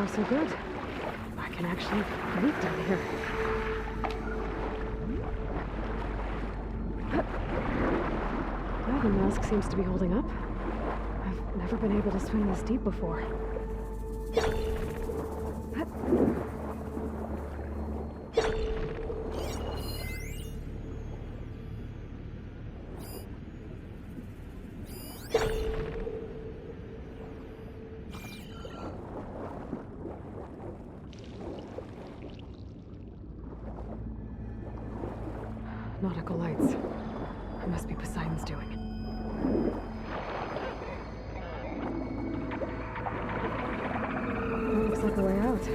far so good. I can actually breathe down here. Well, the mask seems to be holding up. I've never been able to swim this deep before. Nautical lights. It must be Poseidon's doing. That looks like a way out.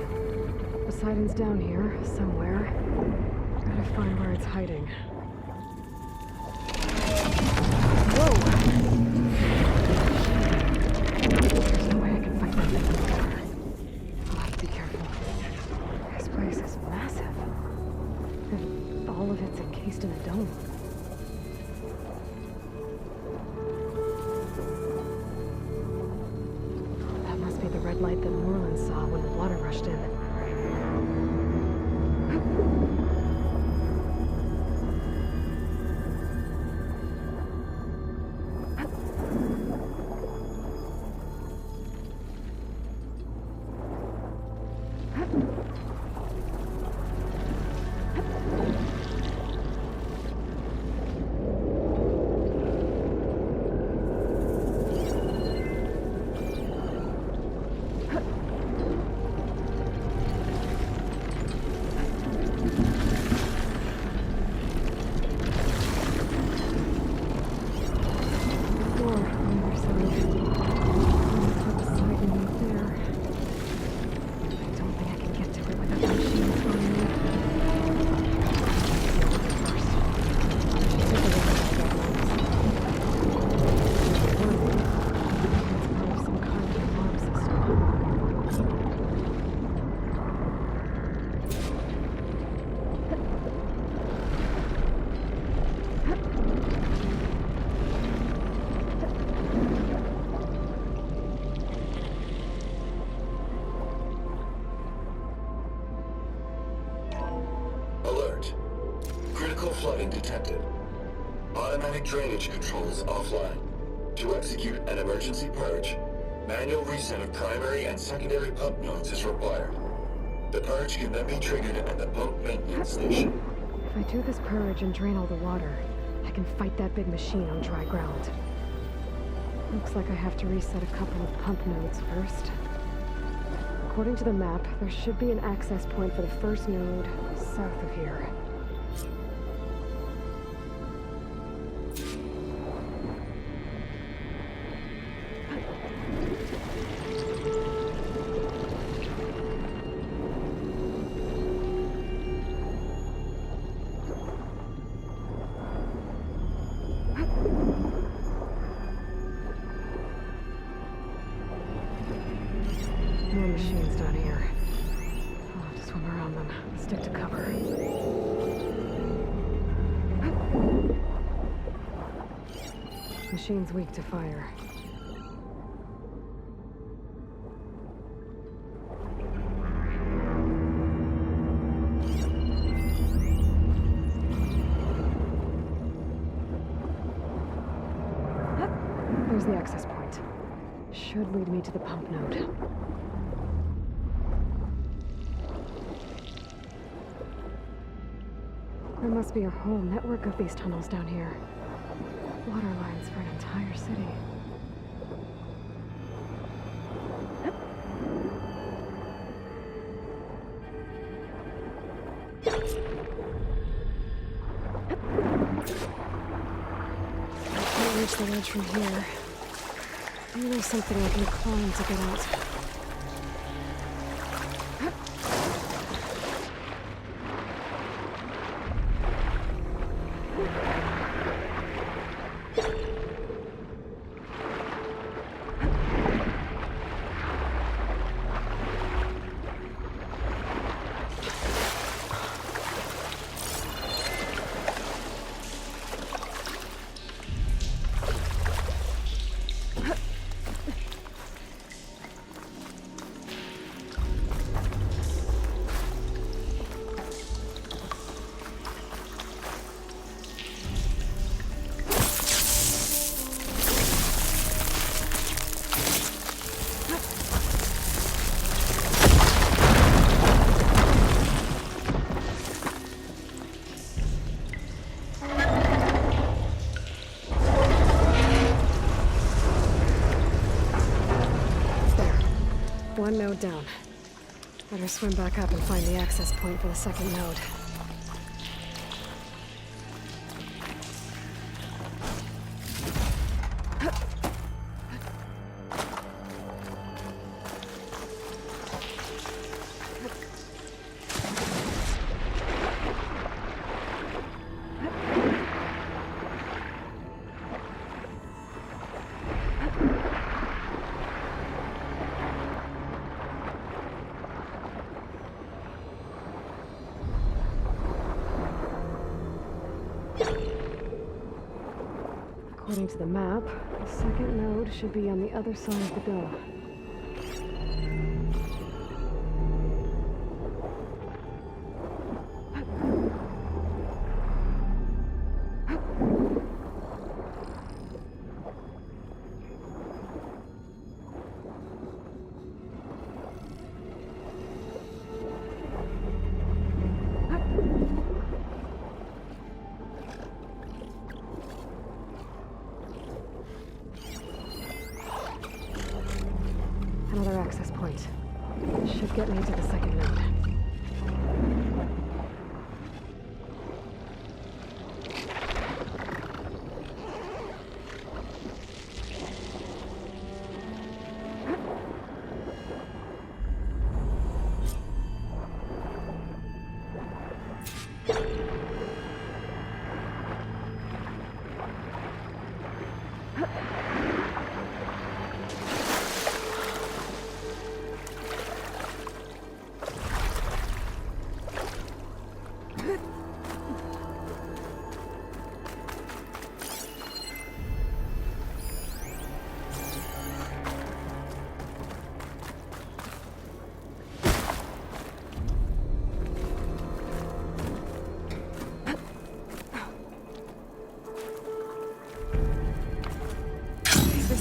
Poseidon's down here, somewhere. Gotta find where it's hiding. Whoa! There's no way I can fight that thing in the water. I'll have to be careful. This place is massive. And all of it's encased in a dome. That must be the red light that Moreland saw when the water rushed in. Flooding detected. Automatic drainage controls offline. To execute an emergency purge, manual reset of primary and secondary pump nodes is required. The purge can then be triggered at the pump maintenance station. If I do this purge and drain all the water, I can fight that big machine on dry ground. Looks like I have to reset a couple of pump nodes first. According to the map, there should be an access point for the first node south of here. More machines down here. I'll have to swim around them. Stick to cover. Machine's weak to fire. There's the access point. Should lead me to the pump node. There must be a whole network of these tunnels down here. Water lines for an entire city. I can't reach the ledge from here. Maybe there's something I can climb to get out. One node down. Better swim back up and find the access point for the second node. According to the map, the second node should be on the other side of the dome. Another access point. Should get me to the second node.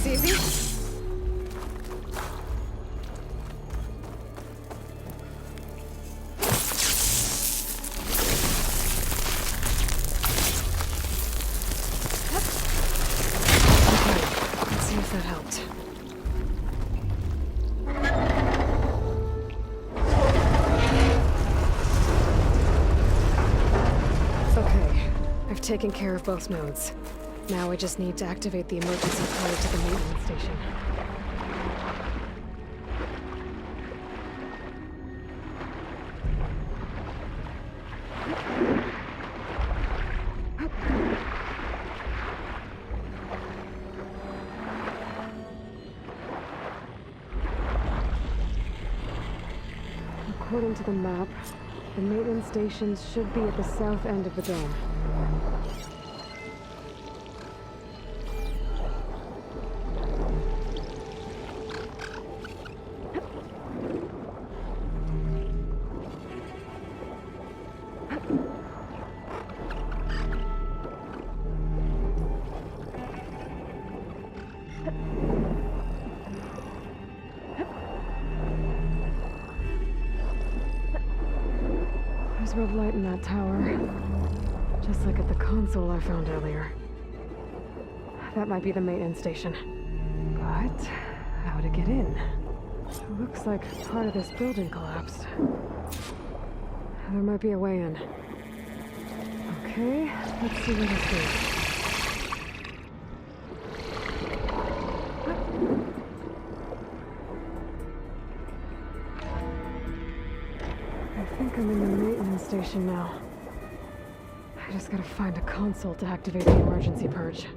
Easy? Okay, let's see if that helped. Okay, I've taken care of both nodes. Now I just need to activate the emergency port to the maintenance station. According to the map, the maintenance stations should be at the south end of the dome. There's red light in that tower, just like at the console I found earlier. That might be the maintenance station. But how to get in? It looks like part of this building collapsed. There might be a way in. Okay, let's see where this is. I think I'm in the maintenance station now. I just gotta find a console to activate the emergency purge.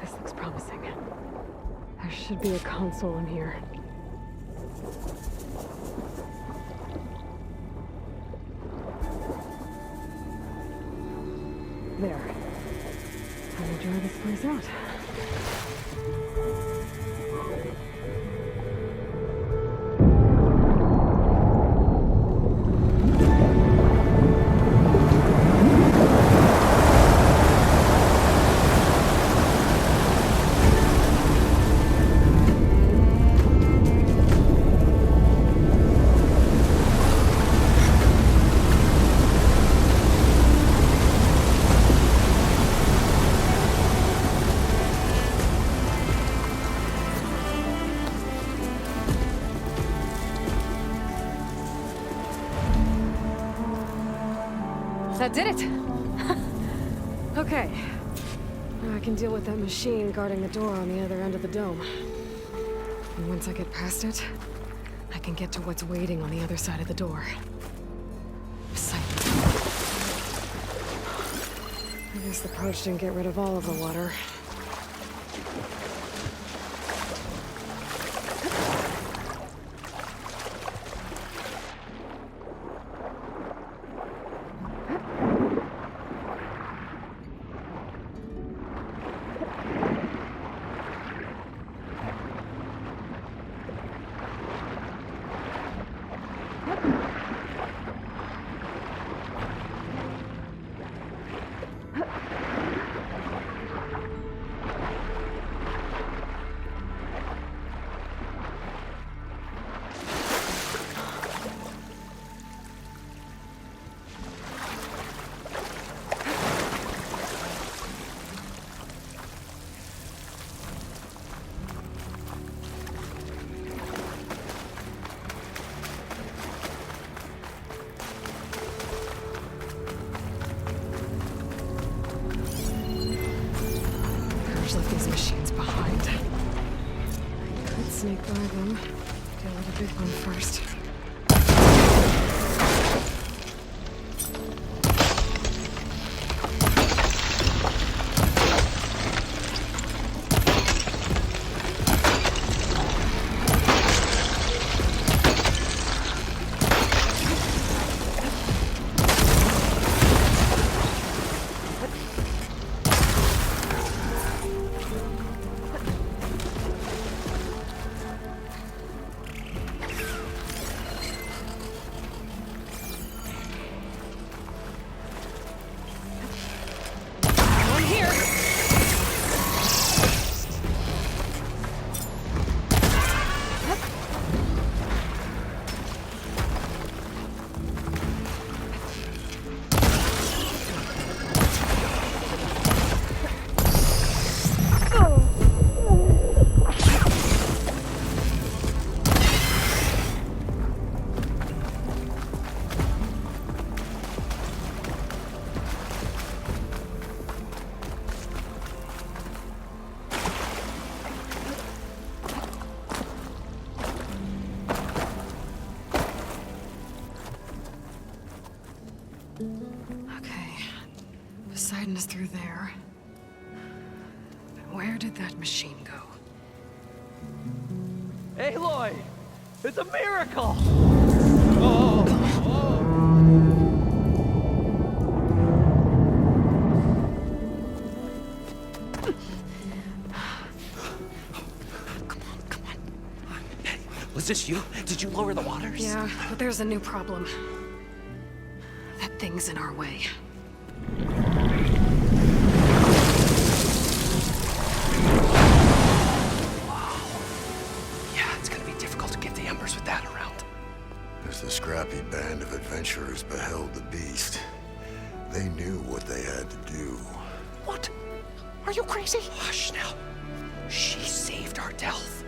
This looks promising. There should be a console in here. There. Time to try this place out. That did it! Okay. Now I can deal with that machine guarding the door on the other end of the dome. And once I get past it, I can get to what's waiting on the other side of the door. Sight. I guess the purge didn't get rid of all of the water. Left these machines behind. I could sneak by them. Deal with a big one first. Poseidon is through there. But where did that machine go? Aloy! It's a miracle! Come on. Was this you? Did you lower the waters? Yeah, but there's a new problem. That thing's in our way. As the scrappy band of adventurers beheld the beast, they knew what they had to do. What? Are you crazy? Hush now. She saved our Delph.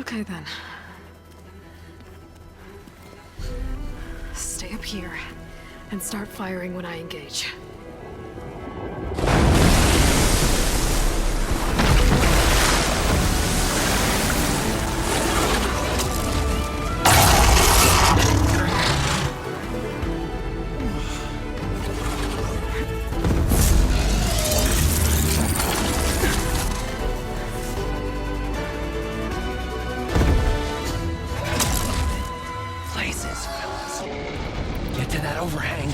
Okay then. Stay up here and start firing when I engage. Get to that overhang.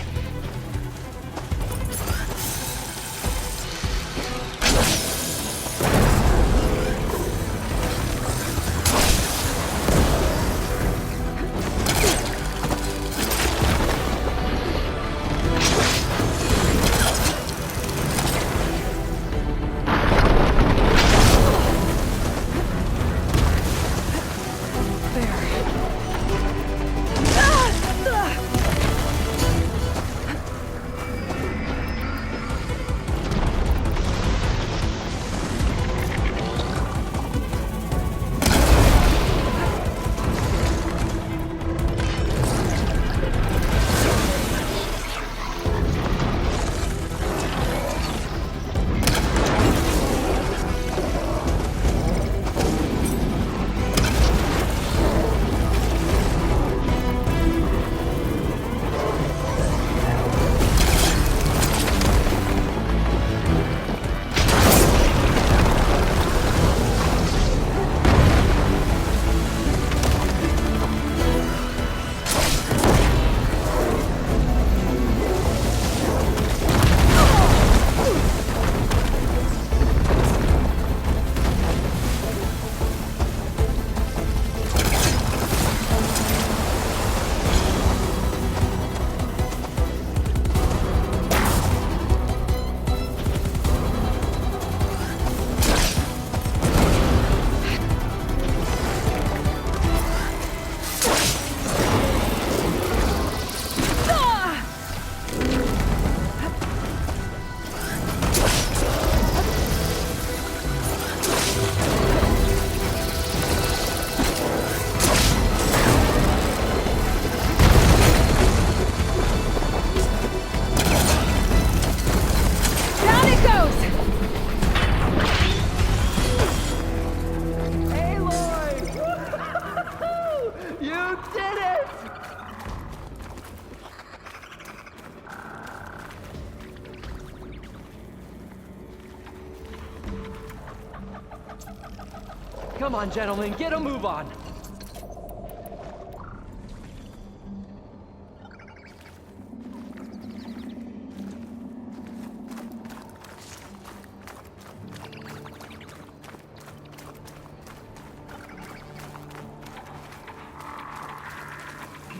Come on, gentlemen, get a move on.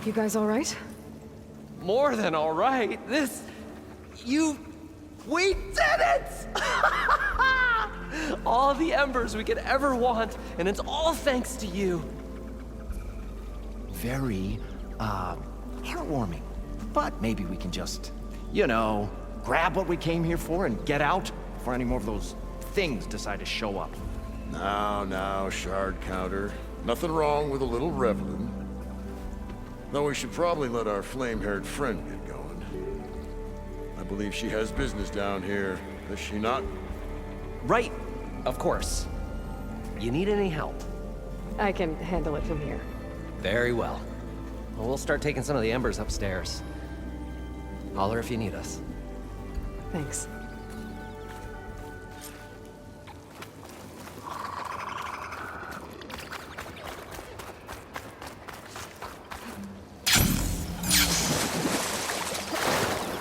You guys all right? More than all right. We did it! All the embers we could ever want, and it's all thanks to you. Very, heartwarming. But maybe we can just, grab what we came here for and get out before any more of those things decide to show up. Now, shard counter. Nothing wrong with a little reveling. Though we should probably let our flame-haired friend get going. I believe she has business down here, does she not? Right, of course. You need any help? I can handle it from here. Very well. We'll start taking some of the embers upstairs. Holler if you need us. Thanks.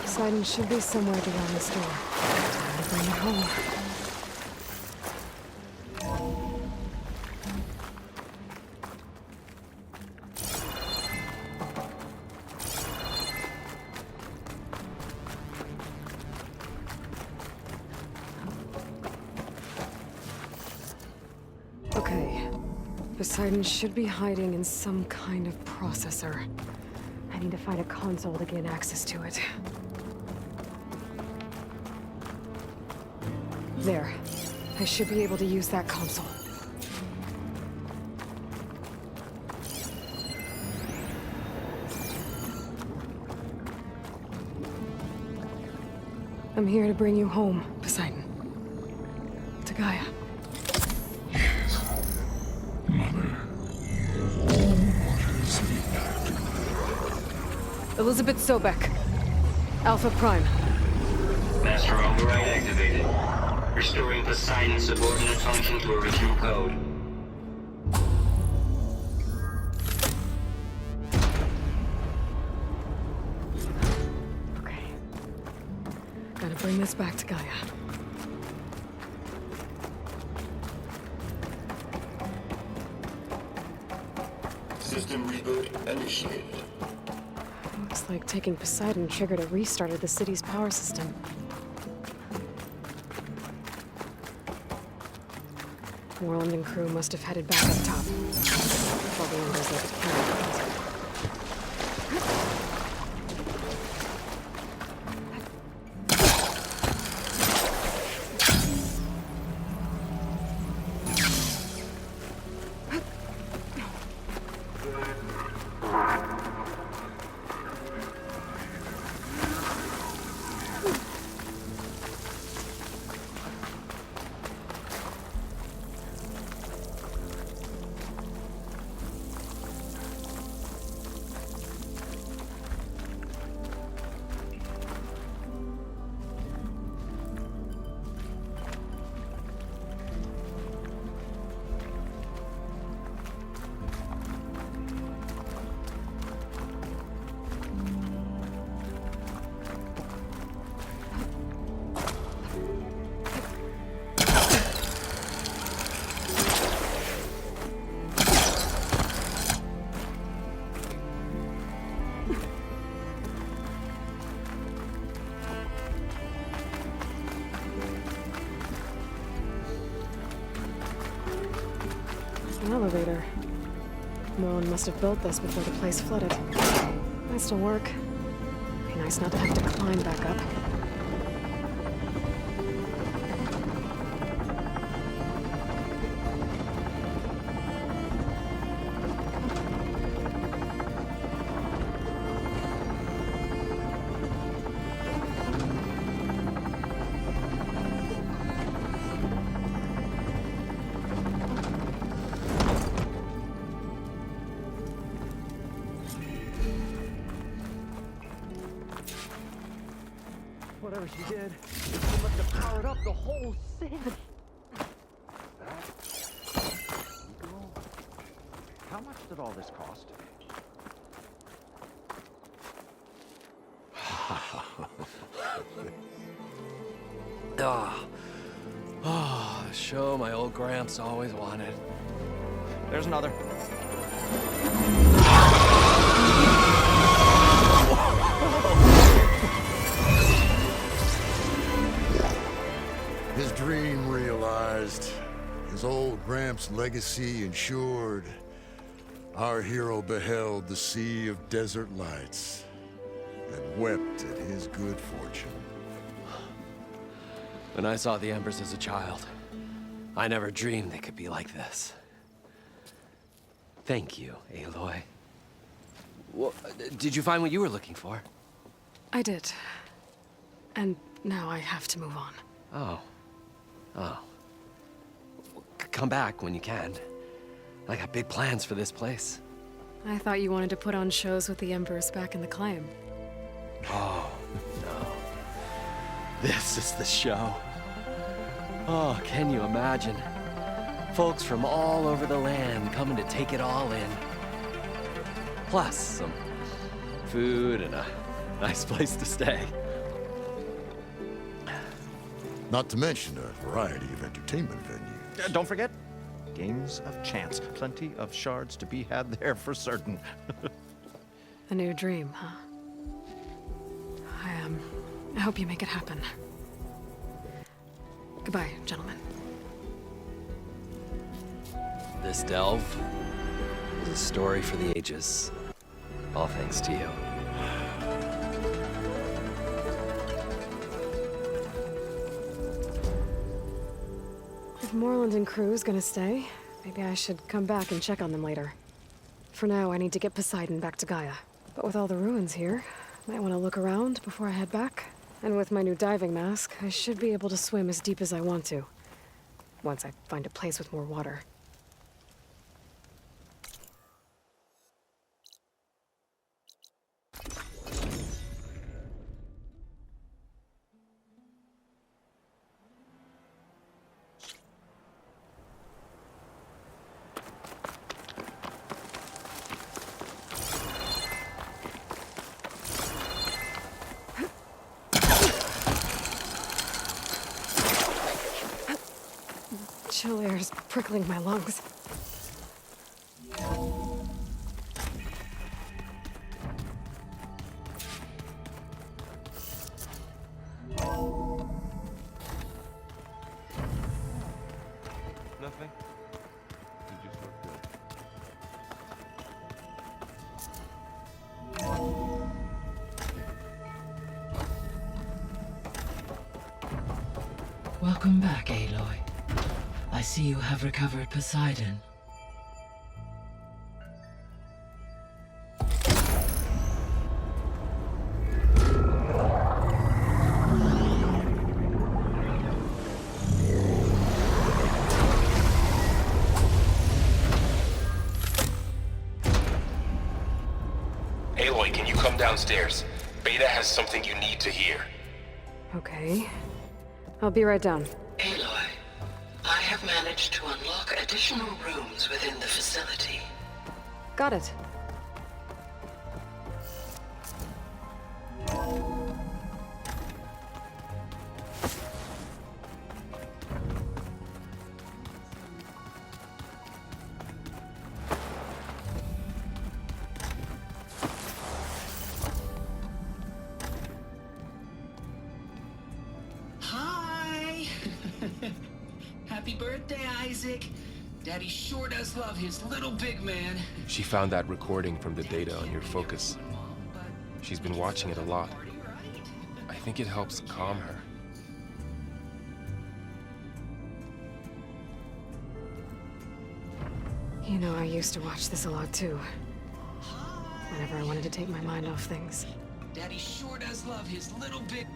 Poseidon should be somewhere around this door. Time to bring it home. Okay. Poseidon should be hiding in some kind of processor. I need to find a console to gain access to it. There. I should be able to use that console. I'm here to bring you home, Poseidon. To Gaia. Elizabeth Sobek. Alpha Prime. Master override activated. Restoring Poseidon's subordinate function to original code. Okay. Gotta bring this back to Gaia. System reboot initiated. Looks like taking Poseidon triggered a restart of the city's power system. Warland and crew must have headed back up top. All the embers they could carry. An elevator. Warland must have built this before the place flooded. Might still work. Be nice not to have to climb back up. Whatever she did, she must have powered up the whole thing. did all this cost? The show my old Gramps always wanted. There's another. His dream realized, his old Gramps' legacy ensured. Our hero beheld the sea of desert lights and wept at his good fortune. When I saw the Embers as a child, I never dreamed they could be like this. Thank you, Aloy. Well, did you find what you were looking for? I did. And now I have to move on. Oh. Oh. Come back when you can. I got big plans for this place. I thought you wanted to put on shows with the Embers back in the Claim. Oh, no. This is the show. Oh, can you imagine? Folks from all over the land coming to take it all in. Plus, some food and a nice place to stay. Not to mention a variety of entertainment venues. Don't forget, games of chance. Plenty of shards to be had there for certain. A new dream, huh? I hope you make it happen. Goodbye, gentlemen. This delve is a story for the ages. All thanks to you. If Moreland and crew's gonna stay, maybe I should come back and check on them later. For now, I need to get Poseidon back to Gaia. But with all the ruins here, might want to look around before I head back. And with my new diving mask, I should be able to swim as deep as I want to. Once I find a place with more water. Chill air's prickling my lungs. Nothing? You just look good. Welcome back, Aloy. I see you have recovered Poseidon. Aloy, can you come downstairs? Beta has something you need to hear. Okay. I'll be right down. Aloy, I have managed to unlock additional rooms within the facility. Got it. Hi! Happy birthday, Isaac. Daddy sure does love his little big man. She found that recording from the data on your focus. She's been watching it a lot. I think it helps calm her. You know, I used to watch this a lot too. Whenever I wanted to take my mind off things. Daddy sure does love his little big...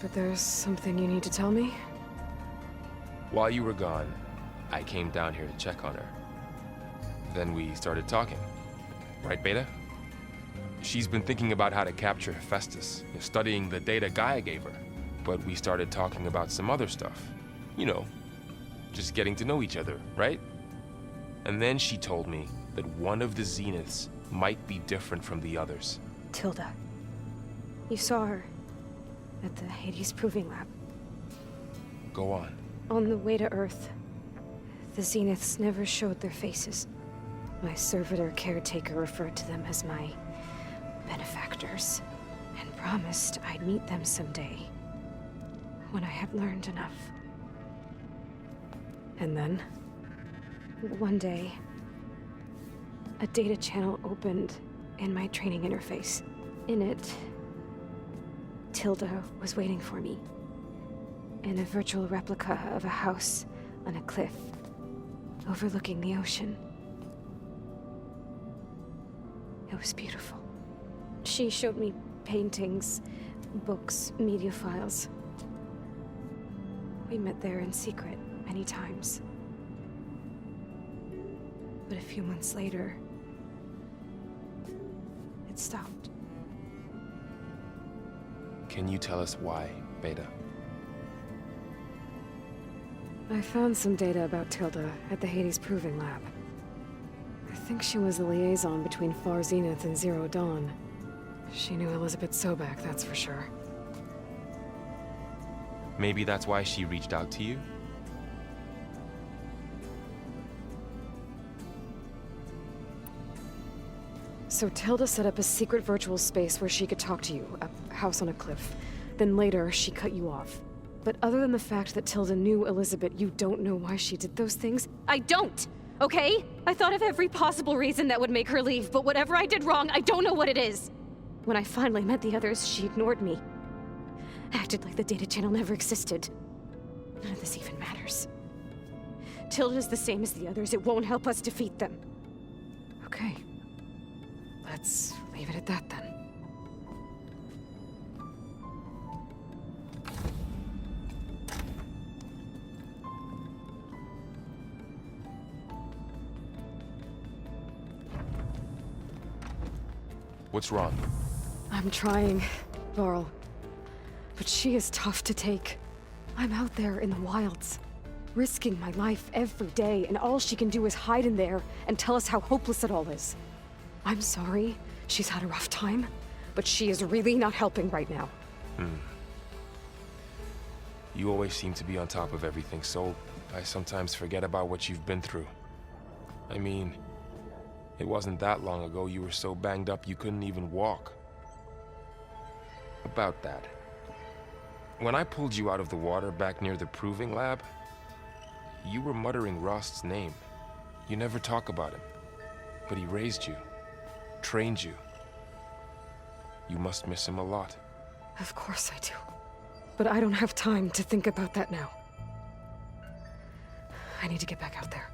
But there's something you need to tell me? While you were gone, I came down here to check on her. Then we started talking. Right, Beta? She's been thinking about how to capture Hephaestus, studying the data Gaia gave her. But we started talking about some other stuff. You know, just getting to know each other, right? And then she told me that one of the Zeniths might be different from the others. Tilda. You saw her at the Hades Proving Lab. Go on. On the way to Earth, the Zeniths never showed their faces. My servitor caretaker referred to them as my benefactors, and promised I'd meet them someday, when I had learned enough. And then, one day, a data channel opened in my training interface. In it, Tilda was waiting for me, in a virtual replica of a house on a cliff, overlooking the ocean. It was beautiful. She showed me paintings, books, media files. We met there in secret many times. But a few months later, it stopped. Can you tell us why, Beta? I found some data about Tilda at the Hades Proving Lab. I think she was the liaison between Far Zenith and Zero Dawn. She knew Elizabeth Sobek, that's for sure. Maybe that's why she reached out to you? So Tilda set up a secret virtual space where she could talk to you, a house on a cliff. Then later, she cut you off. But other than the fact that Tilda knew Elizabeth, you don't know why she did those things? I don't! Okay? I thought of every possible reason that would make her leave, but whatever I did wrong, I don't know what it is! When I finally met the others, she ignored me. Acted like the data channel never existed. None of this even matters. Tilda's the same as the others. It won't help us defeat them. Okay. Let's leave it at that then. What's wrong? I'm trying, Varl. But she is tough to take. I'm out there in the wilds, risking my life every day, and all she can do is hide in there and tell us how hopeless it all is. I'm sorry she's had a rough time, but she is really not helping right now. You always seem to be on top of everything, so I sometimes forget about what you've been through. I mean, it wasn't that long ago you were so banged up you couldn't even walk. About that. When I pulled you out of the water back near the Proving Lab, you were muttering Rost's name. You never talk about him. But he raised you, trained you. You must miss him a lot. Of course I do. But I don't have time to think about that now. I need to get back out there.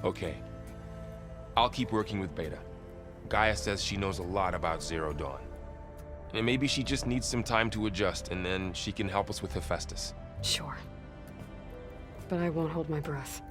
Okay. I'll keep working with Beta. Gaia says she knows a lot about Zero Dawn. And maybe she just needs some time to adjust, and then she can help us with Hephaestus. Sure. But I won't hold my breath.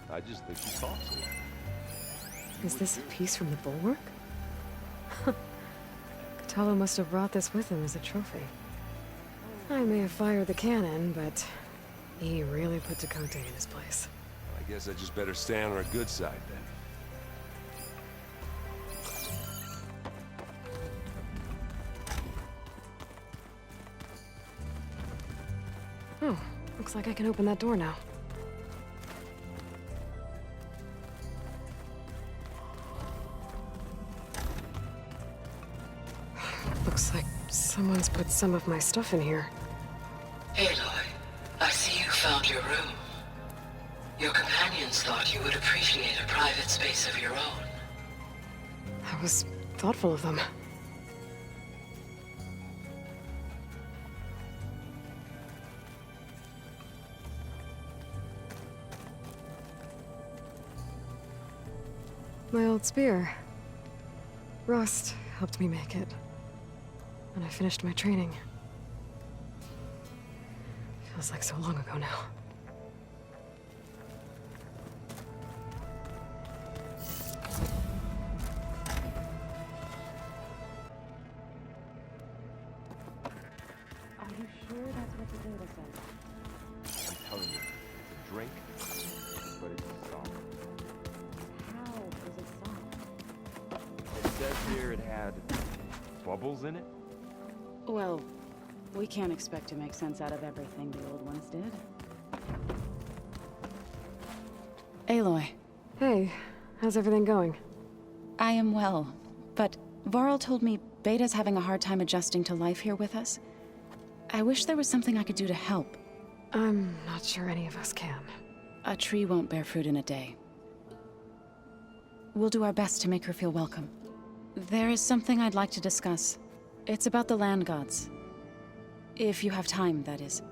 I just think she's awesome. Is this a piece from the bulwark? Cthulhu must have brought this with him as a trophy. I may have fired the cannon, but he really put Dakota in his place. I guess I just better stay on our good side then. Oh, looks like I can open that door now. Looks like someone's put some of my stuff in here. Aloy, I see you found your room. Your companions thought you would appreciate a private space of your own. That was thoughtful of them. My old spear. Rust helped me make it. when I finished my training. Feels like so long ago now. Are you sure that's what the data says? I'm telling you, it's a drink, but it's soft. How is it soft? It says here it had bubbles in it. Well, we can't expect to make sense out of everything the old ones did. Aloy, Hey, how's everything going? I am well, but Varl told me Beta's having a hard time adjusting to life here with us. I wish there was something I could do to help. I'm not sure any of us can. A tree won't bear fruit in a day. We'll do our best to make her feel welcome. There is something I'd like to discuss. It's about the land gods. If you have time, that is.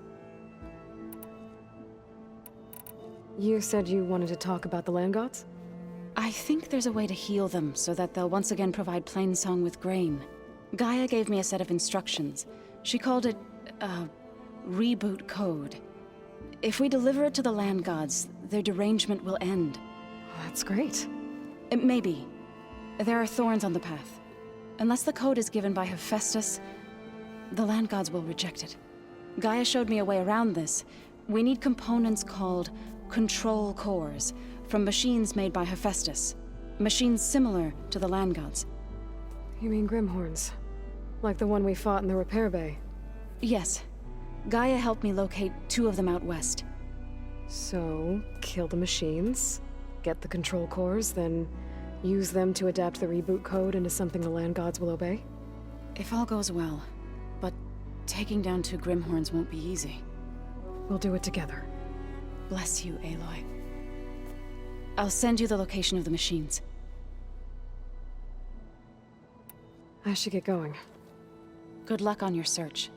You said you wanted to talk about the land gods? I think there's a way to heal them so that they'll once again provide Plainsong with grain. Gaia gave me a set of instructions. She called it a reboot code. If we deliver it to the land gods, their derangement will end. That's great. Maybe. There are thorns on the path. Unless the code is given by Hephaestus, the land gods will reject it. Gaia showed me a way around this. We need components called control cores from machines made by Hephaestus. Machines similar to the land gods. You mean Grimhorns? Like the one we fought in the repair bay? Yes. Gaia helped me locate 2 of them out west. So, kill the machines, get the control cores, then use them to adapt the reboot code into something the land gods will obey? If all goes well. But taking down 2 Grimhorns won't be easy. We'll do it together. Bless you, Aloy. I'll send you the location of the machines. I should get going. Good luck on your search.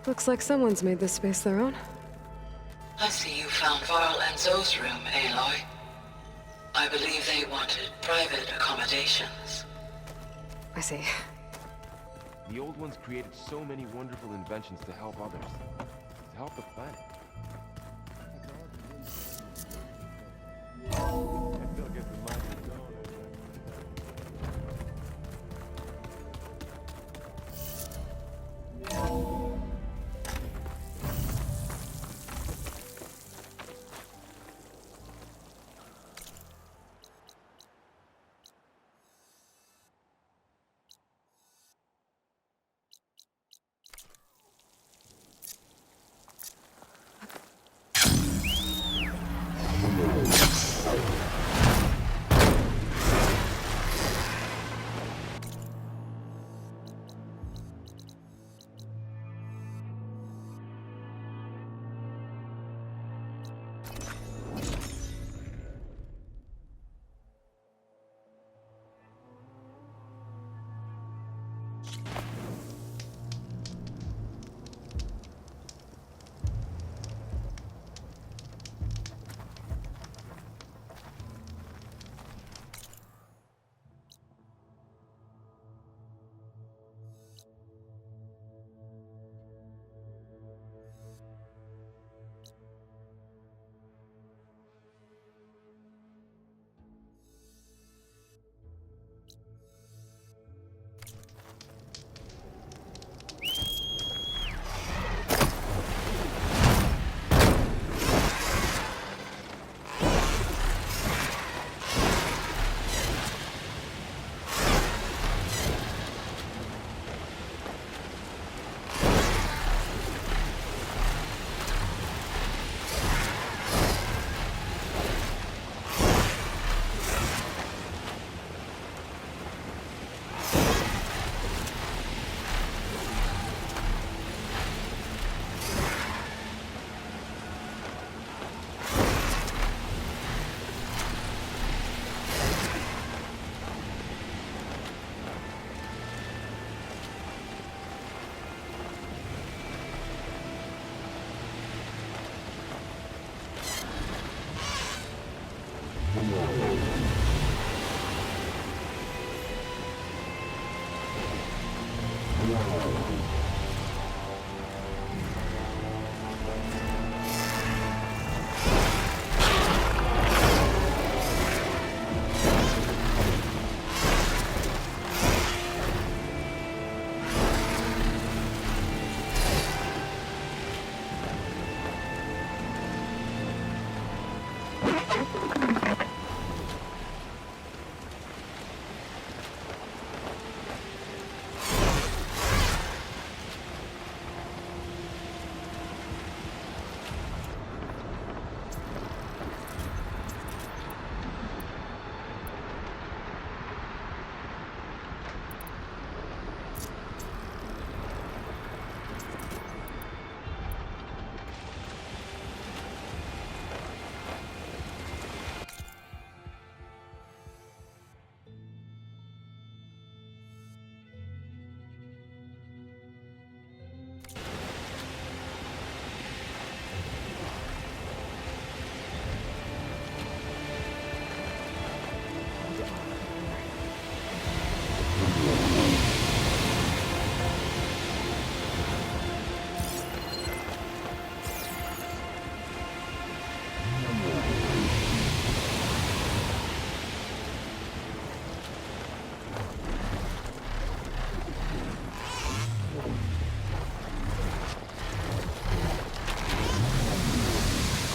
Looks like someone's made this space their own. I see you found Varl and Zoe's room, Aloy. I believe they wanted private accommodations. I see. The old ones created so many wonderful inventions to help others, to help the planet. I feel like it's reminded me of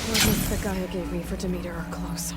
Coordinates that Gaia gave me for Demeter are close.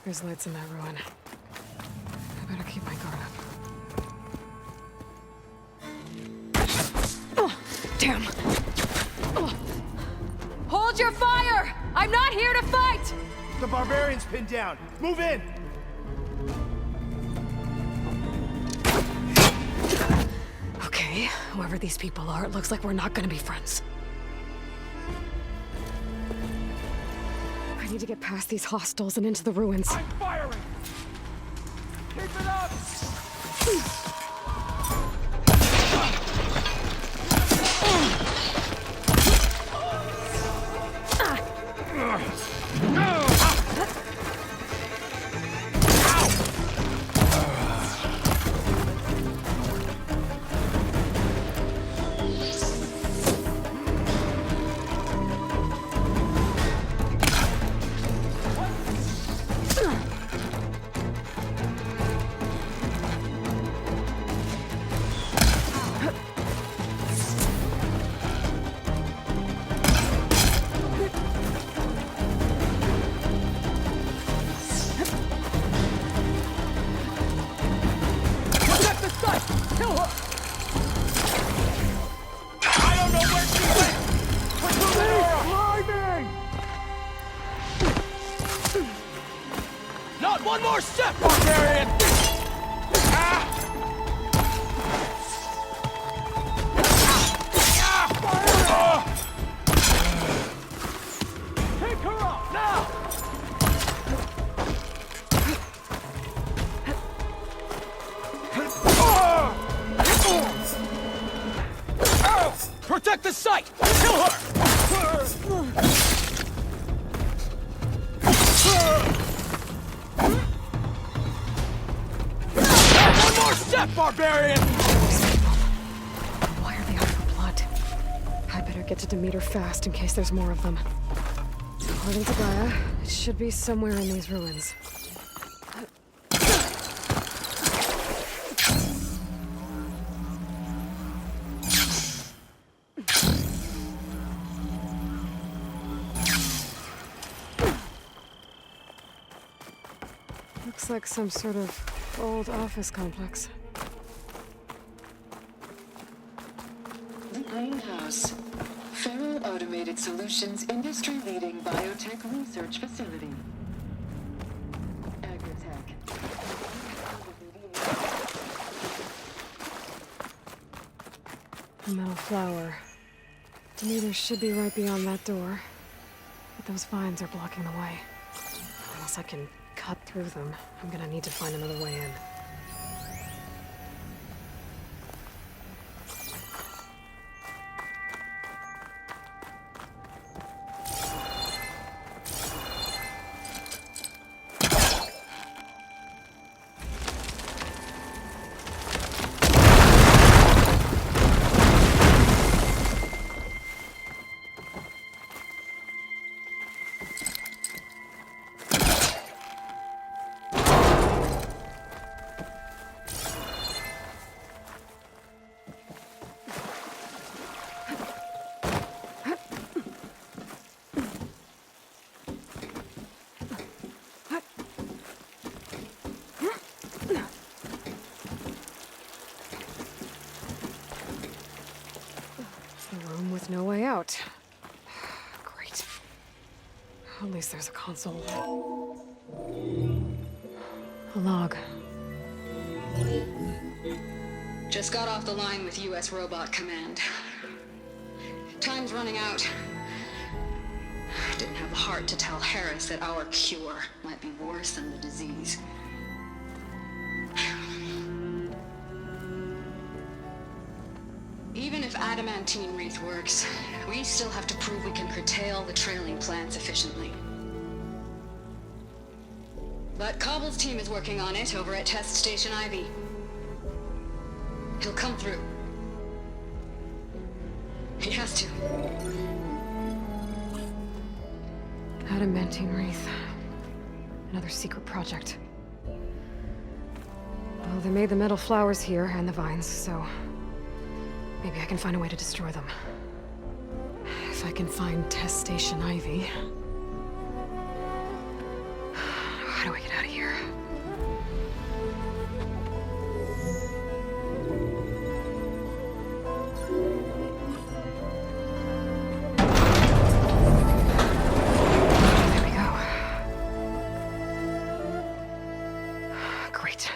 There's lights in that ruin. I better keep my guard up. Oh, damn! Oh. Hold your fire! I'm not here to fight! The barbarian's pinned down. Move in! Okay, whoever these people are, it looks like we're not gonna be friends. I need to get past these hostiles and into the ruins. I'm firing! Keep it up! One more step, barbarian! Take her off, now! Protect the site! Kill her! One more step, barbarian! Why are they out for blood? I better get to Demeter fast in case there's more of them. According to Gaia, it should be somewhere in these ruins. Looks like some sort of old office complex. The Greenhouse. Federal Automated Solutions industry-leading biotech research facility. Agritech. A metal flower. Demeters should be right beyond that door. But those vines are blocking the way. Unless I can cut through them, I'm gonna need to find another way in. With no way out. Great. At least there's a console. A log. Just got off the line with U.S. Robot Command. Time's running out. Didn't have the heart to tell Harris that our cure might be worse than the disease. Even if adamantine wreath works, we still have to prove we can curtail the trailing plants efficiently. But Cobble's team is working on it over at Test Station Ivy. He'll come through. He has to. Adamantine wreath. Another secret project. Well, they made the metal flowers here and the vines, so maybe I can find a way to destroy them. If I can find Test Station Ivy. How do I get out of here? There we go. Great.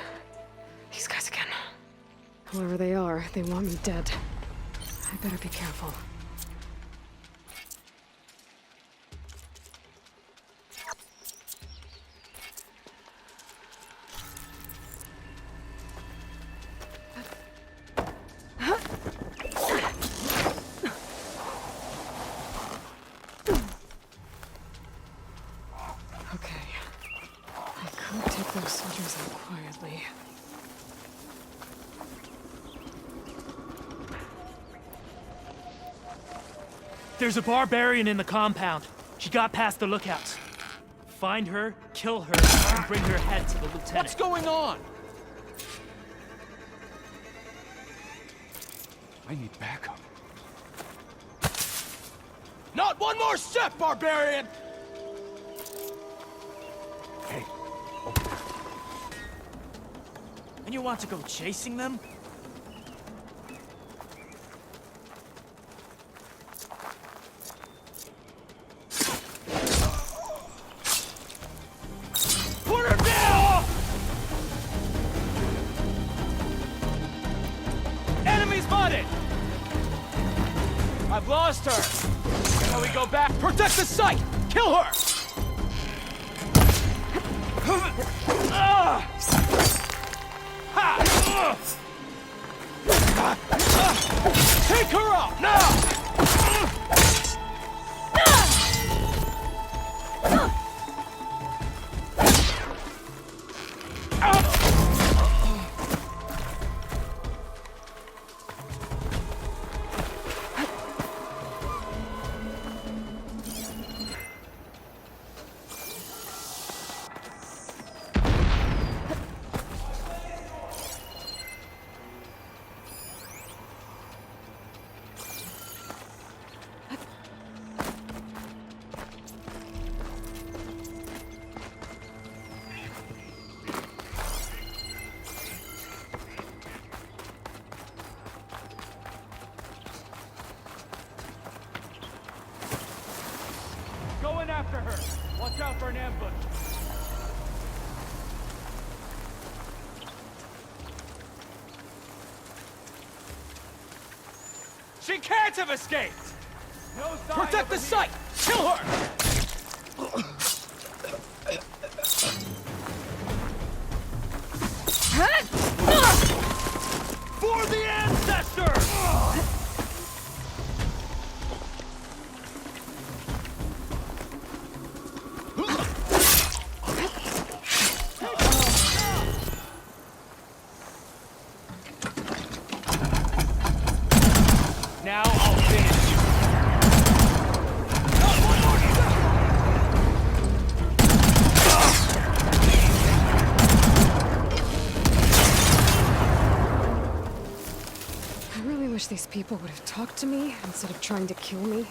These guys again. Whoever they are, they want me dead. I better be careful. Okay. I could take those soldiers out quietly. There's a barbarian in the compound. She got past the lookouts. Find her, kill her, and bring her head to the lieutenant. What's going on? I need backup. Not one more step, barbarian! Hey, And you want to go chasing them? Put her down! Enemies spotted! I've lost her. Shall we go back? Protect the site! Kill her! Take her out, now! for an ambush. She can't have escaped! No sign Protect over the here. site! Kill her! For the ancestors! Now I'll finish you. I really wish these people would have talked to me instead of trying to kill me.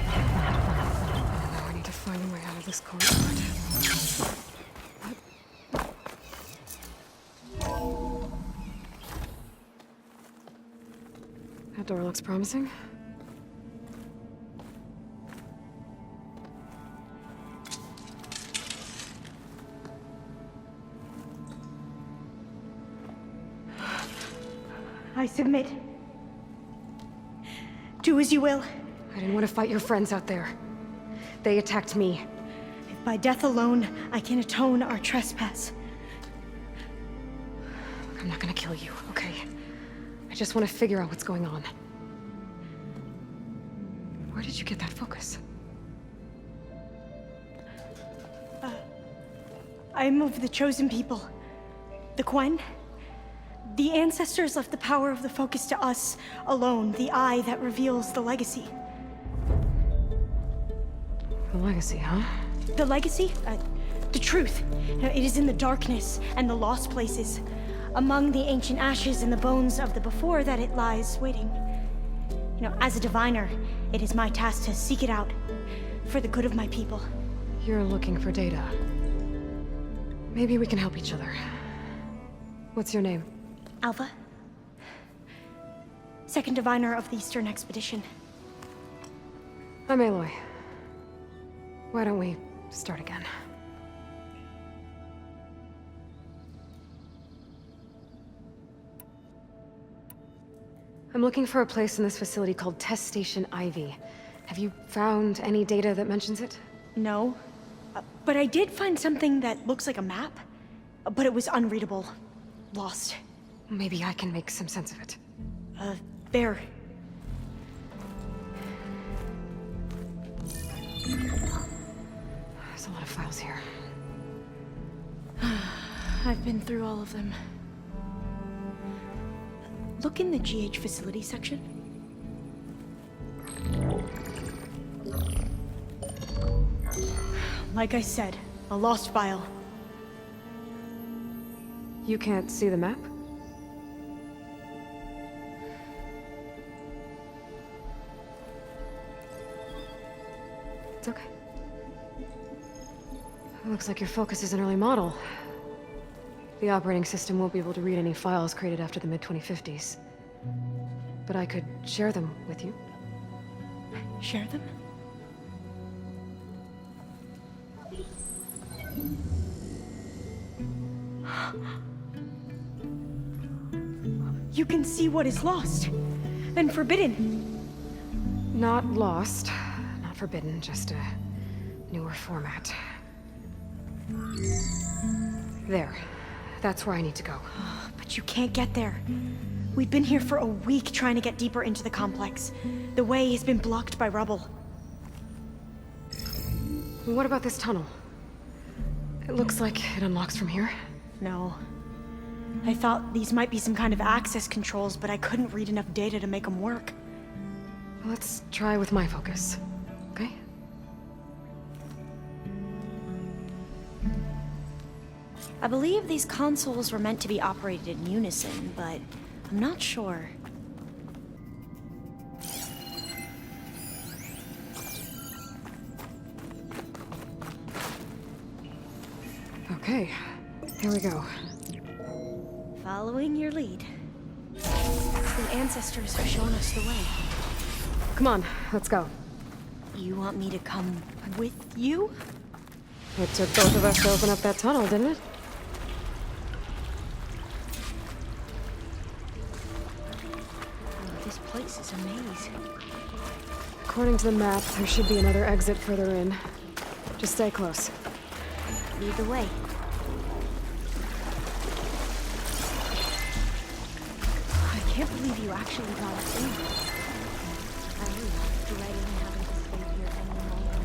Now I need to find a way out of this corridor. That door looks promising. I submit. Do as you will. I didn't want to fight your friends out there. They attacked me. If by death alone I can atone our trespass. Look, I'm not gonna kill you, okay? I just want to figure out what's going on. Where did you get that focus? I moved the chosen people. The Quen. The ancestors left the power of the focus to us alone, the eye that reveals the legacy. The legacy, huh? The legacy? The truth. It is in the darkness and the lost places. Among the ancient ashes and the bones of the before that it lies waiting. As a diviner, it is my task to seek it out for the good of my people. You're looking for data. Maybe we can help each other. What's your name? Alva. Second diviner of the Eastern Expedition. I'm Aloy. Why don't we start again? I'm looking for a place in this facility called Test Station Ivy. Have you found any data that mentions it? No. But I did find something that looks like a map. But it was unreadable. Lost. Maybe I can make some sense of it. There. There's a lot of files here. I've been through all of them. Look in the GH facility section. Like I said, a lost file. You can't see the map? It's okay. Looks like your focus is an early model. The operating system won't be able to read any files created after the mid-2050s. But I could share them with you. Share them? You can see what is lost and forbidden. Not lost, not forbidden, just a newer format. There. That's where I need to go. But you can't get there. We've been here for a week trying to get deeper into the complex. The way has been blocked by rubble. What about this tunnel? It looks like it unlocks from here. No. I thought these might be some kind of access controls, but I couldn't read enough data to make them work. Let's try with my focus, okay? I believe these consoles were meant to be operated in unison, but I'm not sure. Okay, here we go. Following your lead. The ancestors have shown us the way. Come on, let's go. You want me to come with you? It took both of us to open up that tunnel, didn't it? Oh, this place is a maze. According to the map, there should be another exit further in. Just stay close. Lead the way. I can't believe you actually got us in. I was dreading having to stay here any longer.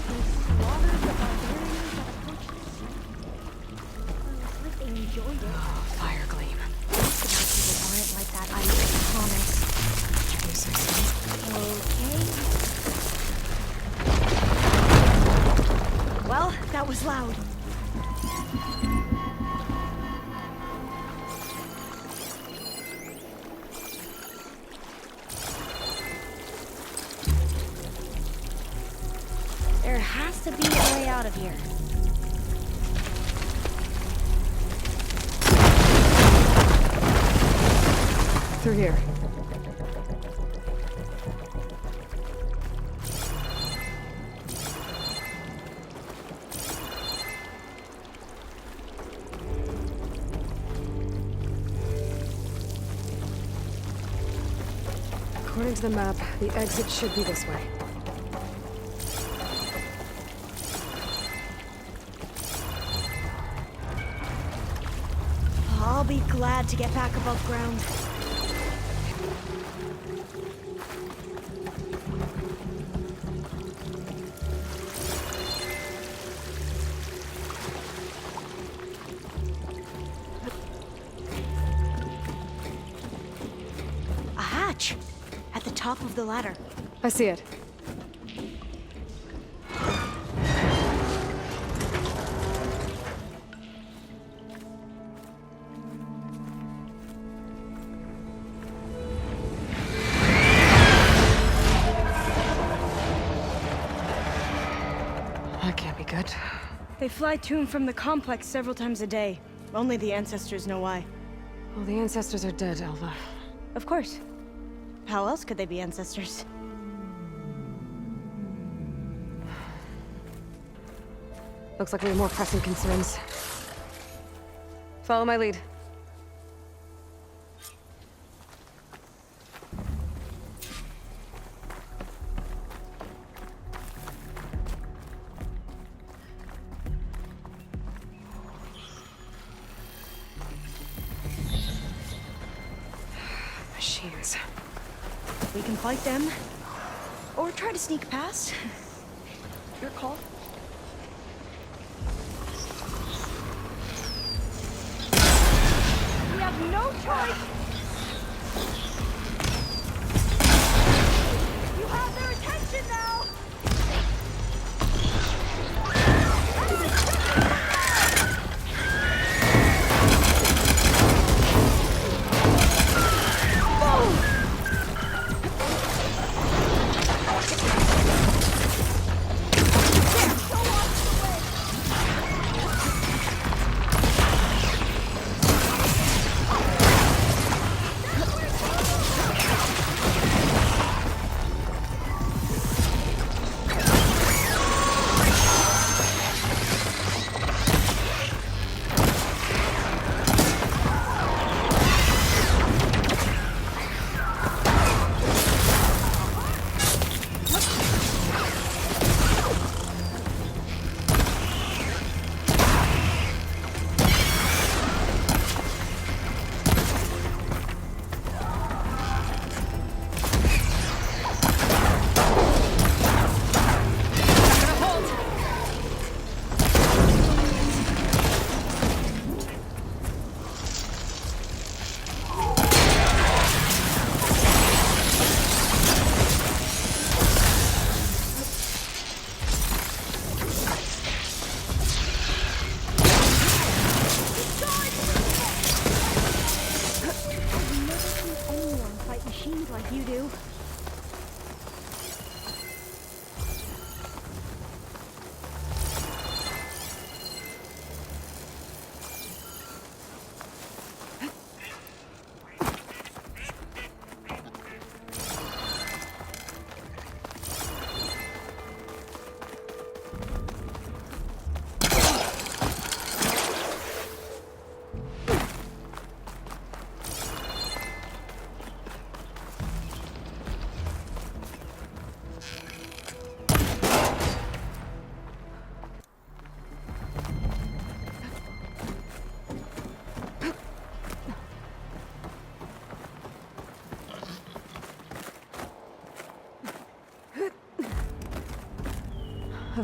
They slaughtered the barbarians that approached the city. Well, it's like they enjoyed it. Oh, fire gleam. Most of the people aren't like that, I promise. You say so? Okay. Well, that was loud. There has to be a way out of here. Through here. According to the map, the exit should be this way. I'll be glad to get back above ground. A hatch at the top of the ladder. I see it. That can't be good. They fly to and from the complex several times a day. Only the ancestors know why. Well, the ancestors are dead, Elva. Of course. How else could they be ancestors? Looks like we have more pressing concerns. Follow my lead. Machines. We can fight them, or try to sneak past. Your call. We have no choice! You have their attention now!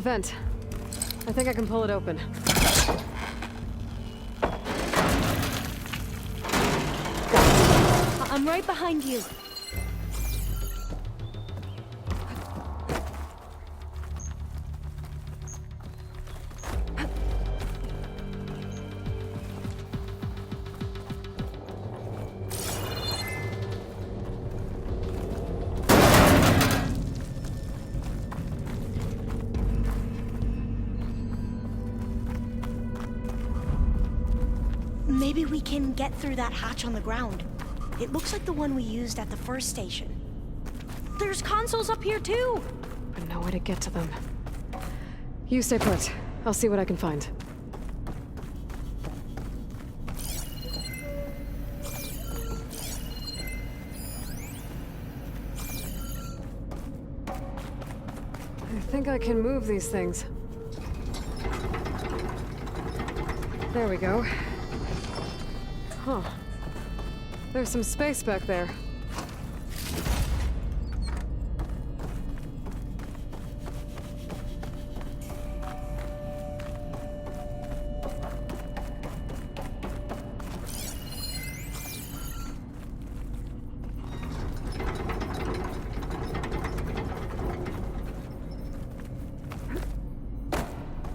A vent. I think I can pull it open. I'm right behind you. Maybe we can get through that hatch on the ground. It looks like the one we used at the first station. There's consoles up here too! But no way to get to them. You stay put. I'll see what I can find. I think I can move these things. There we go. Huh. There's some space back there.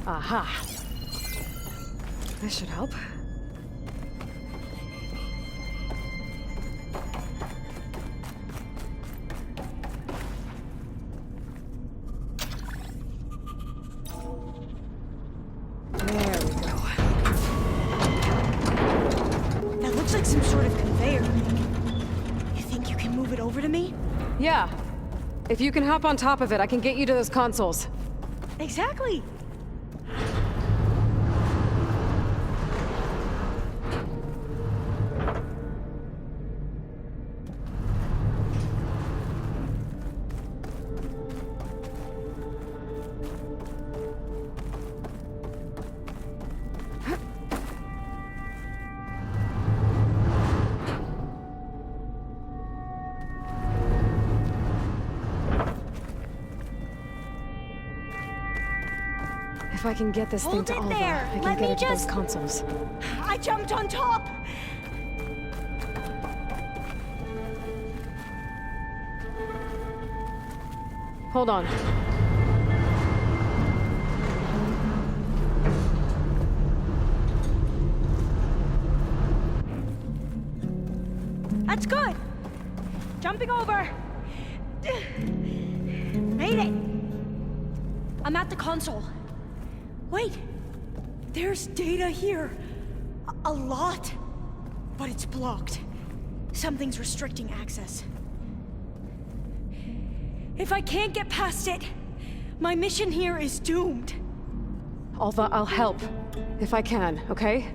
Aha. This should help. Yeah. If you can hop on top of it, I can get you to those consoles. Exactly. If I can get this thing to Alva, I can get it to those consoles. I jumped on top! Hold on. That's good! Jumping over! Made it! I'm at the console. Wait! There's data here. A lot. But it's blocked. Something's restricting access. If I can't get past it, my mission here is doomed. Alva, I'll help. If I can, okay?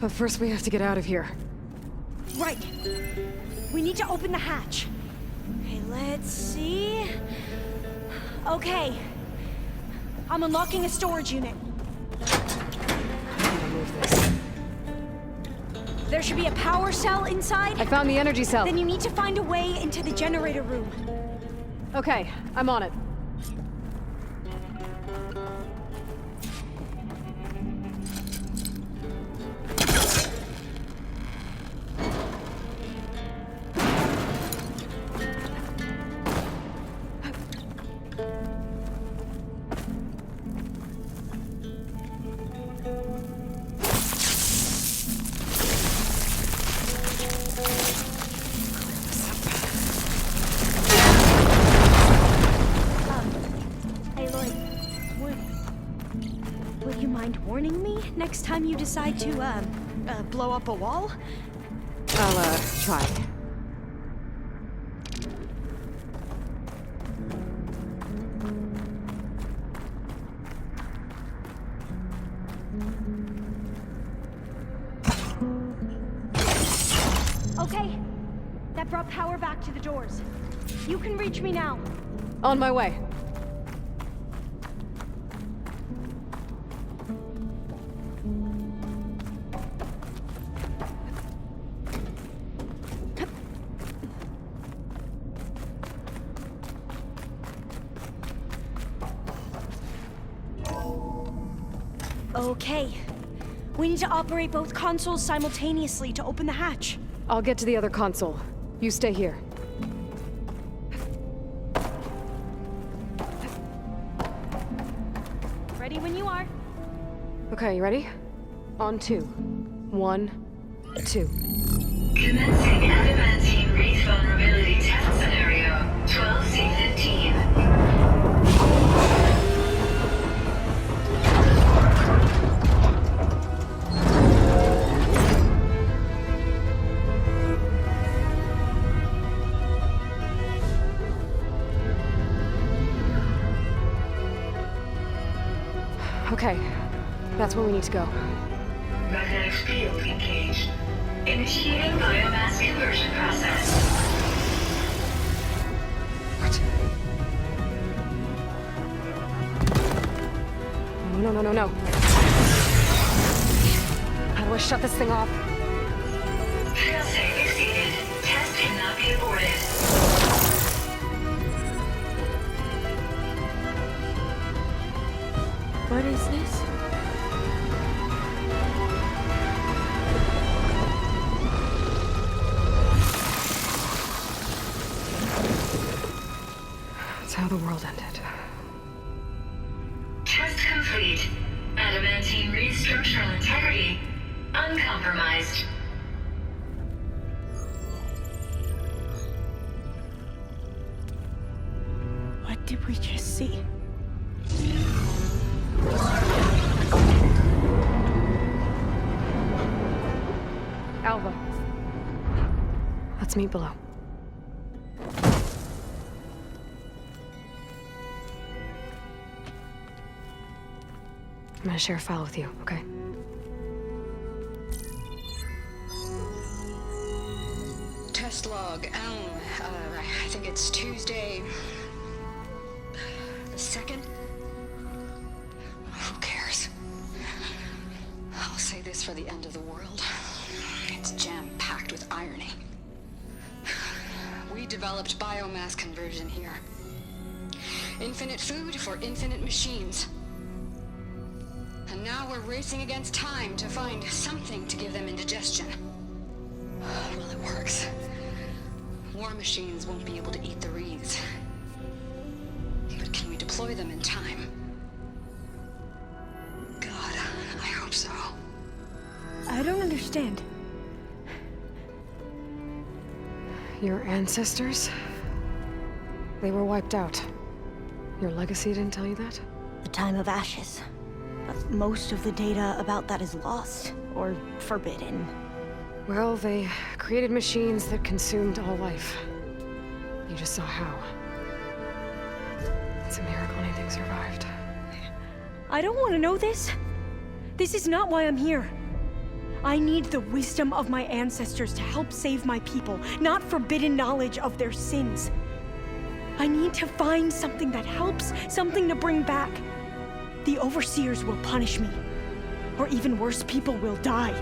But first we have to get out of here. Right. We need to open the hatch. Okay, let's see... Okay. I'm unlocking a storage unit. I'm gonna move this. There should be a power cell inside. I found the energy cell. Then you need to find a way into the generator room. Okay, I'm on it. Next time you decide to, blow up a wall? I'll, try. Okay. That brought power back to the doors. You can reach me now. On my way. Okay. We need to operate both consoles simultaneously to open the hatch. I'll get to the other console. You stay here. Ready when you are. Okay, you ready? On 2. 1, 2. Commencing adamantine wreath vulnerability test scenario 12C15. Okay, that's where we need to go. Magnetic field engaged. Initiating biomass conversion process. What? No. How do I shut this thing off? Failsafe exceeded. Test cannot be aborted. What is this? That's how the world ended. Test complete. Adamantine wreath structural integrity uncompromised. What did we just see? Alva. Let's meet below. I'm gonna share a file with you, okay? Test log, I think it's Tuesday the 2nd? Who cares? I'll say this for the end of the world. It's jam-packed with irony. We developed biomass conversion here. Infinite food for infinite machines. And now we're racing against time to find something to give them indigestion. Well, it works. War machines won't be able to eat the wreaths. But can we deploy them in time? God, I hope so. I don't understand. Your ancestors? They were wiped out. Your legacy didn't tell you that? The time of ashes. But most of the data about that is lost, or forbidden. Well, they created machines that consumed all life. You just saw how. It's a miracle anything survived. I don't want to know this. This is not why I'm here. I need the wisdom of my ancestors to help save my people, not forbidden knowledge of their sins. I need to find something that helps, something to bring back. The overseers will punish me. Or even worse, people will die.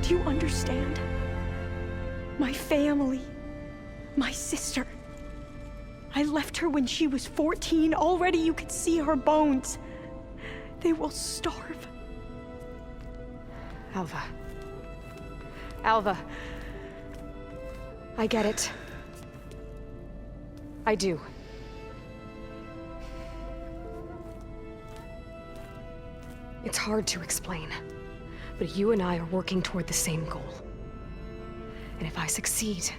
Do you understand? My family. My sister. I left her when she was 14. Already you could see her bones. They will starve. Alva. Alva. I get it. I do. It's hard to explain, but you and I are working toward the same goal. And if I succeed,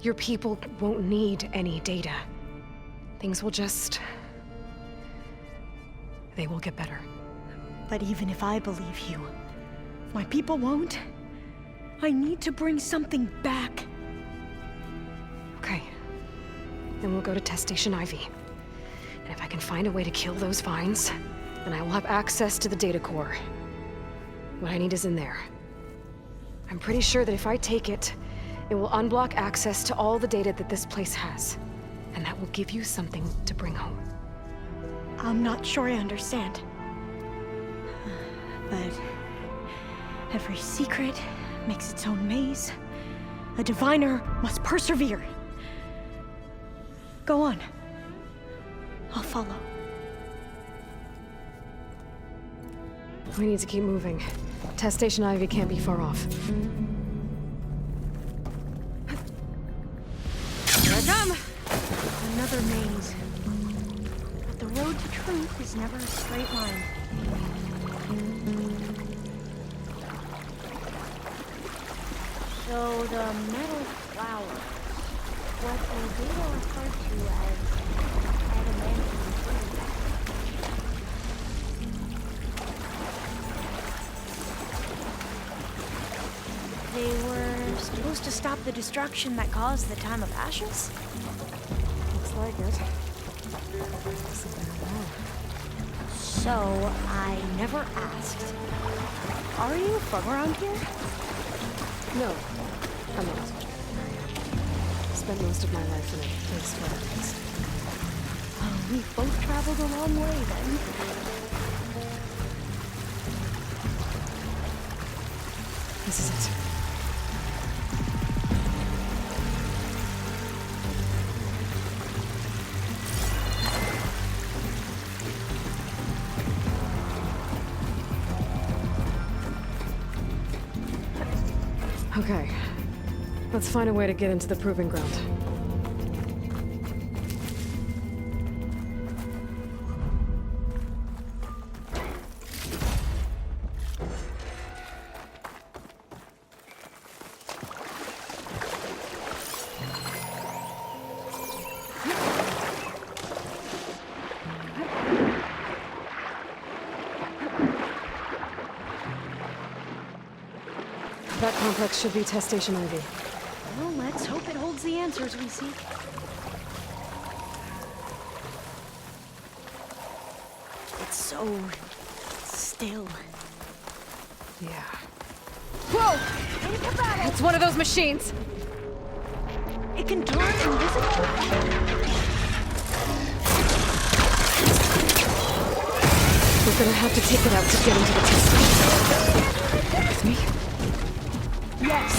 your people won't need any data. Things will just... they will get better. But even if I believe you, my people won't. I need to bring something back. Okay. Then we'll go to Test Station Ivy. And if I can find a way to kill those vines, then I will have access to the data core. What I need is in there. I'm pretty sure that if I take it, it will unblock access to all the data that this place has. And that will give you something to bring home. I'm not sure I understand. But every secret makes its own maze. A diviner must persevere. Go on. I'll follow. We need to keep moving. Test Station Ivy can't be far off. Here I come! Another maze. But the road to truth is never a straight line. So the metal flowers, what Data referred to as adamantine fruit. They were supposed to stop the destruction that caused the Time of Ashes? Looks like it. Something wrong. So, I never asked. Are you from around here? No, I'm not. Spent most of my life in a place for evidence. Oh, we've both traveled a long way then. This is it. Okay. Let's find a way to get into the proving ground. That complex should be Test Station Ivy. Well, let's hope it holds the answers we seek. It's so still. Yeah. Whoa! Into battle! It's one of those machines! It can turn invisible? We're gonna have to take it out to get into the test station. With me? Yes.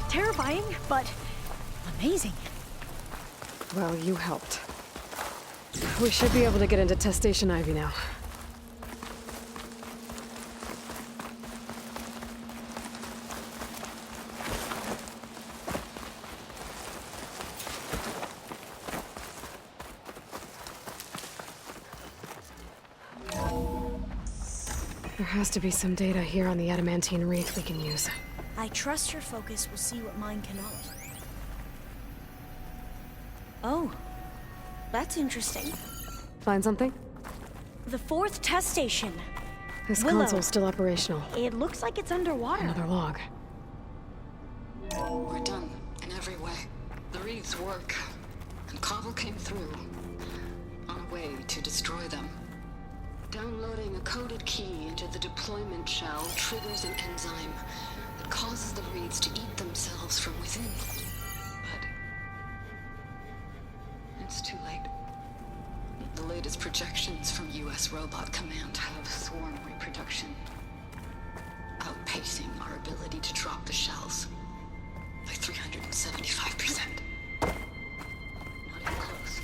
Terrifying, but amazing. Well, you helped. We should be able to get into Test Station Ivy now. There has to be some data here on the adamantine wreath we can use. I trust your focus will see what mine cannot. Oh, that's interesting. Find something? The 4th test station. This Willow. console's still operational. It looks like it's underwater. Another log. We're done in every way. The wreaths work, and Cobble came through on a way to destroy them. Downloading a coded key into the deployment shell triggers an enzyme that causes the wreaths to eat themselves from within. But it's too late. The latest projections from U.S. Robot Command have swarm reproduction, outpacing our ability to drop the shells by 375%. Not even close.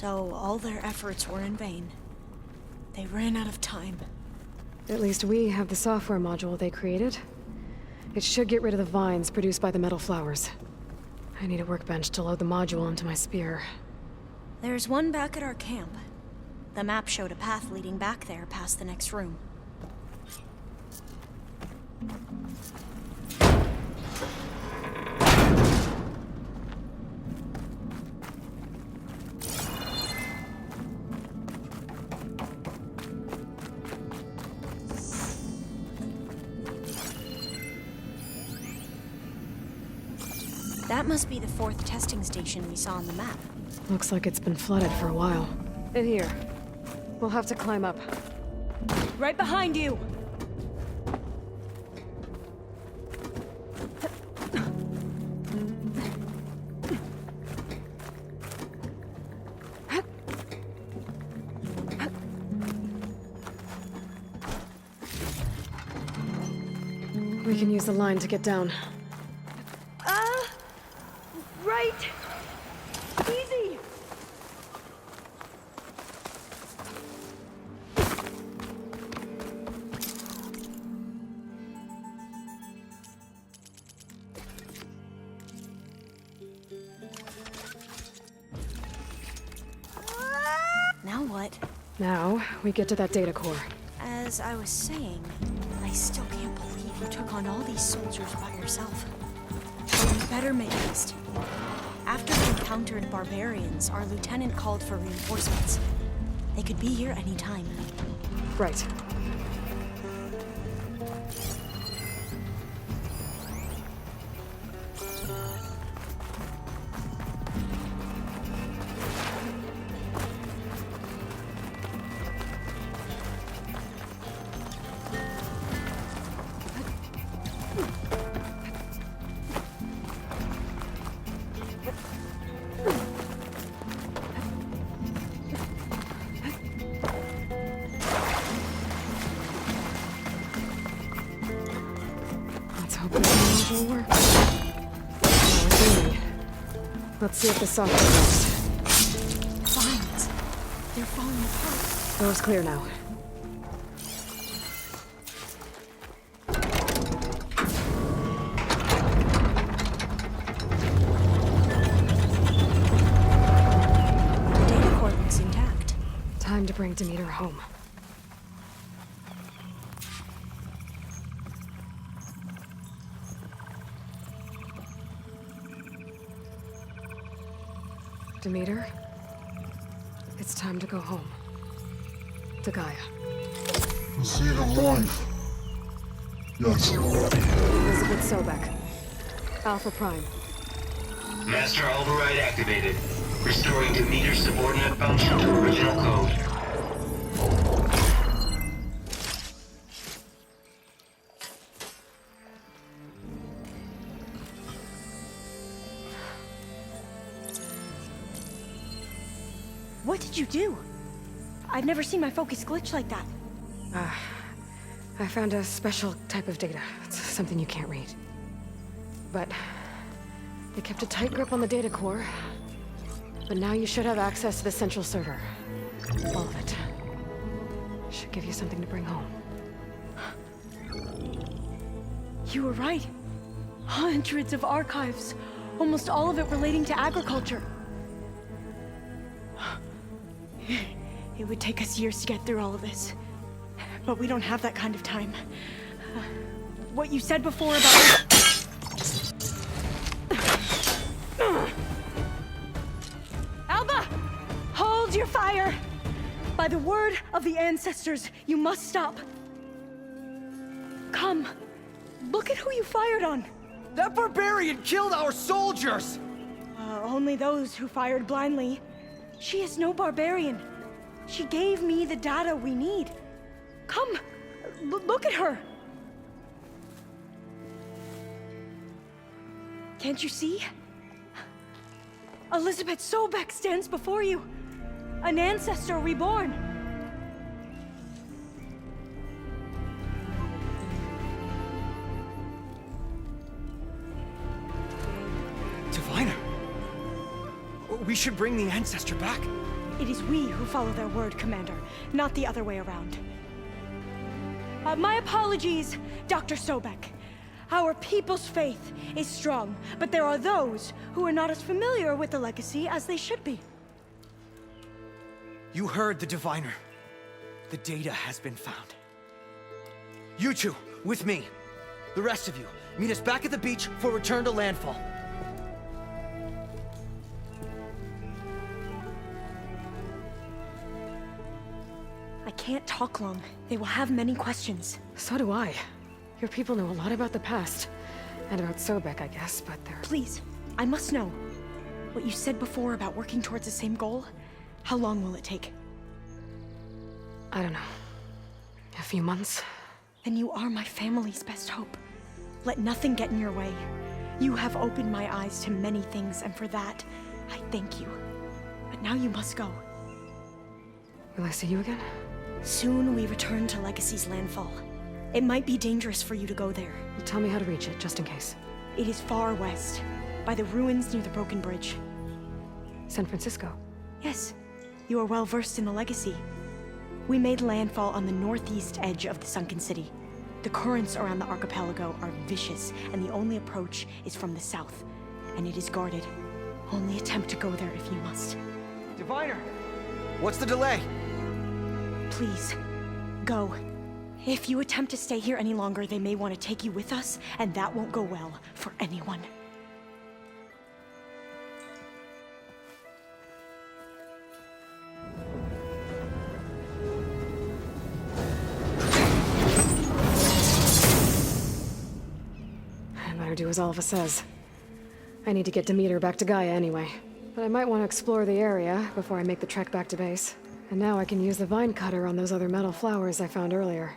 So all their efforts were in vain. They ran out of time. At least we have the software module they created. It should get rid of the vines produced by the metal flowers. I need a workbench to load the module onto my spear. There's one back at our camp. The map showed a path leading back there past the next room. That must be the 4th testing station we saw on the map. Looks like it's been flooded for a while. In here. We'll have to climb up. Right behind you! We can use the line to get down. Right! Easy! Now what? Now, we get to that data core. As I was saying, I still can't believe you took on all these soldiers by yourself. You better make haste. After we encountered barbarians, our lieutenant called for reinforcements. They could be here any time. Right. Will work. Now we're doing. Let's see if the software works. Vines. They're falling apart. Door's clear now. The data core looks intact. Time to bring Demeter home. Demeter, it's time to go home. To Gaia. The seed of life. Yes. Elizabeth Sobek. Alpha Prime. Master override activated. Restoring Demeter's subordinate function to original code. What did you do? I've never seen my focus glitch like that. I found a special type of data. It's something you can't read. But they kept a tight grip on the data core. But now you should have access to the central server. All of it. Should give you something to bring home. You were right. Hundreds of archives. Almost all of it relating to agriculture. It would take us years to get through all of this. But we don't have that kind of time. What you said before about... Alba! Hold your fire! By the word of the ancestors, you must stop. Come. Look at who you fired on. That barbarian killed our soldiers! Only those who fired blindly. She is no barbarian. She gave me the data we need. Come, look at her. Can't you see? Elizabeth Sobek stands before you. An ancestor reborn. Diviner. We should bring the ancestor back. It is we who follow their word, Commander, not the other way around. My apologies, Dr. Sobek. Our people's faith is strong, but there are those who are not as familiar with the legacy as they should be. You heard the diviner. The data has been found. You two, with me. The rest of you, meet us back at the beach for return to landfall. I can't talk long. They will have many questions. So do I. Your people know a lot about the past. And about Sobek, I guess, but they're... Please, I must know. What you said before about working towards the same goal, how long will it take? I don't know. A few months? Then you are my family's best hope. Let nothing get in your way. You have opened my eyes to many things, and for that, I thank you. But now you must go. Will I see you again? Soon we return to Legacy's landfall. It might be dangerous for you to go there. Well, tell me how to reach it, just in case. It is far west, by the ruins near the broken bridge. San Francisco? Yes, you are well versed in the Legacy. We made landfall on the northeast edge of the sunken city. The currents around the archipelago are vicious, and the only approach is from the south, and it is guarded. Only attempt to go there if you must. Diviner! What's the delay? Please, go. If you attempt to stay here any longer, they may want to take you with us, and that won't go well for anyone. I better do as Alva says. I need to get Demeter back to Gaia anyway. But I might want to explore the area before I make the trek back to base. And now I can use the vine cutter on those other metal flowers I found earlier.